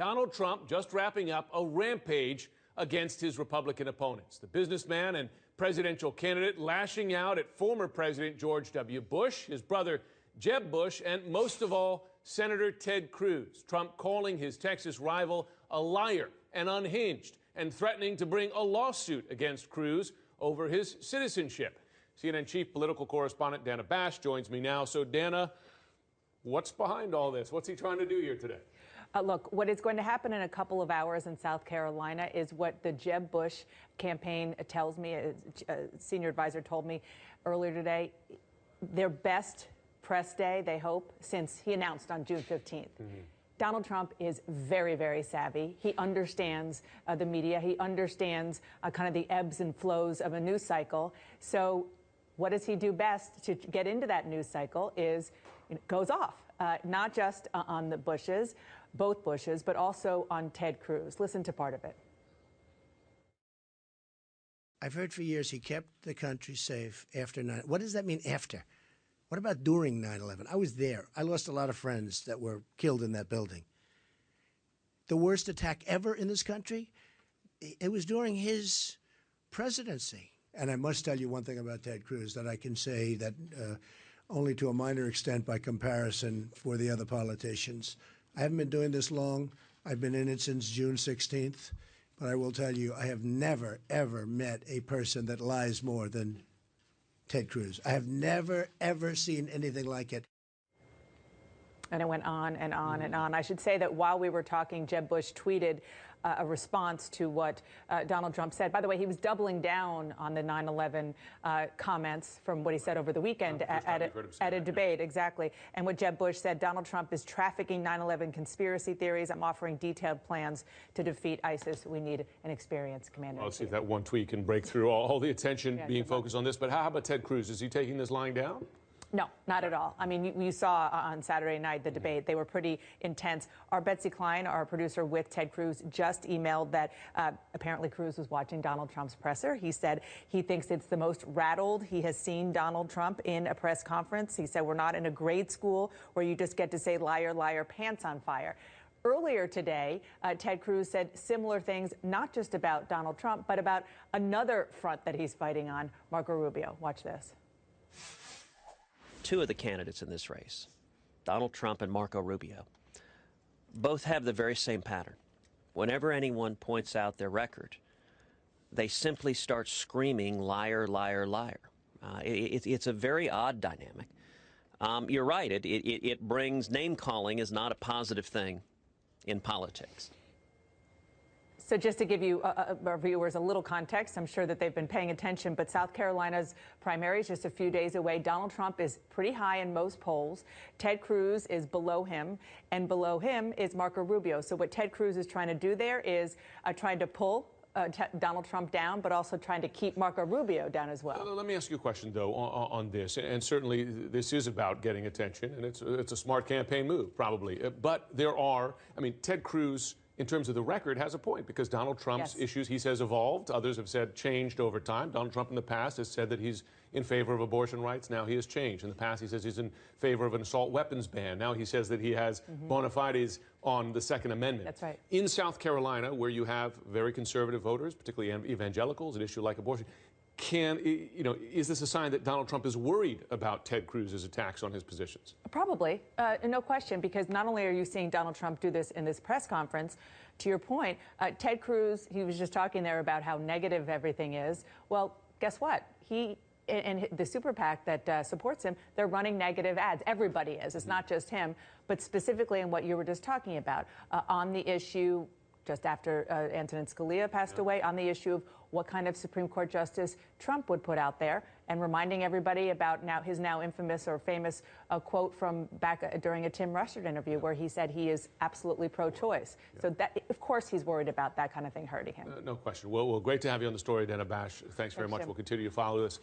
Donald Trump just wrapping up a rampage against his Republican opponents. The businessman and presidential candidate lashing out at former President George W. Bush, his brother Jeb Bush, and most of all, Senator Ted Cruz. Trump calling his Texas rival a liar and unhinged and threatening to bring a lawsuit against Cruz over his citizenship. CNN chief political correspondent Dana Bash joins me now. So, Dana, what's behind all this? What's he trying to do here today? Look, what is going to happen in a couple of hours in South Carolina is what the Jeb Bush campaign tells me, a senior advisor told me earlier today, their best press day, they hope, since he announced on June 15th. Donald Trump is very, very savvy. He understands the media. He understands kind of the ebbs and flows of a news cycle. So what does he do best to get into that news cycle is goes off, not just on the Bushes, both Bushes, but also on Ted Cruz. Listen to part of it. I've heard for years he kept the country safe after 9/11. What does that mean, after? What about during 9/11? I was there. I lost a lot of friends that were killed in that building. The worst attack ever in this country, it was during his presidency. And I must tell you one thing about Ted Cruz that I can say that only to a minor extent by comparison for the other politicians. I haven't been doing this long. I've been in it since June 16th. But I will tell you, I have never, ever met a person that lies more than Ted Cruz. I have never, ever seen anything like it. And it went on and on and on. I should say that while we were talking, Jeb Bush tweeted a response to what Donald Trump said. By the way, he was doubling down on the 9/11 comments from what he said over the weekend at a debate. Exactly. And what Jeb Bush said, Donald Trump is trafficking 9/11 conspiracy theories. I'm offering detailed plans to defeat ISIS. We need an experienced commander. Let's see if that one tweet can break through all the attention being focused on this. But how about Ted Cruz? Is he taking this lying down? No, not at all. I mean, you saw on Saturday night the debate. They were pretty intense. Our Betsy Klein, our producer with Ted Cruz, just emailed that apparently Cruz was watching Donald Trump's presser. He said he thinks it's the most rattled he has seen Donald Trump in a press conference. He said we're not in a grade school where you just get to say liar, liar, pants on fire. Earlier today, Ted Cruz said similar things, not just about Donald Trump, but about another front that he's fighting on, Marco Rubio. Watch this. Two of the candidates in this race, Donald Trump and Marco Rubio, both have the very same pattern. Whenever anyone points out their record, they simply start screaming, liar, liar, liar. It's a very odd dynamic. You're right, it brings, name-calling is not a positive thing in politics. So just to give you, our viewers, a little context, I'm sure that they've been paying attention, but South Carolina's primary is just a few days away. Donald Trump is pretty high in most polls. Ted Cruz is below him, and below him is Marco Rubio. So what Ted Cruz is trying to do there is trying to pull Donald Trump down, but also trying to keep Marco Rubio down as well. Let me ask you a question, though, on this. And certainly this is about getting attention, and it's a smart campaign move, probably. But there are, I mean, Ted Cruz, in terms of the record, has a point, because Donald Trump's issues, he says, evolved. Others have said changed over time. Donald Trump in the past has said that he's in favor of abortion rights. Now he has changed. In the past, he says he's in favor of an assault weapons ban. Now he says that he has bona fides on the Second Amendment. That's right. In South Carolina, where you have very conservative voters, particularly evangelicals, an issue like abortion, is this a sign that Donald Trump is worried about Ted Cruz's attacks on his positions? Probably, no question, because not only are you seeing Donald Trump do this in this press conference, to your point, Ted Cruz, he was just talking there about how negative everything is. Well, guess what? He and the super PAC that supports him, they're running negative ads. Everybody is. It's not just him, but specifically in what you were just talking about, on the issue just after Antonin Scalia passed away, on the issue of what kind of Supreme Court justice Trump would put out there, and reminding everybody about his now infamous or famous quote from back during a Tim Russert interview where he said he is absolutely pro-choice. So that, of course, he's worried about that kind of thing hurting him. No question. Well, great to have you on the story, Dana Bash. Thanks very much. Jim. We'll continue to follow this.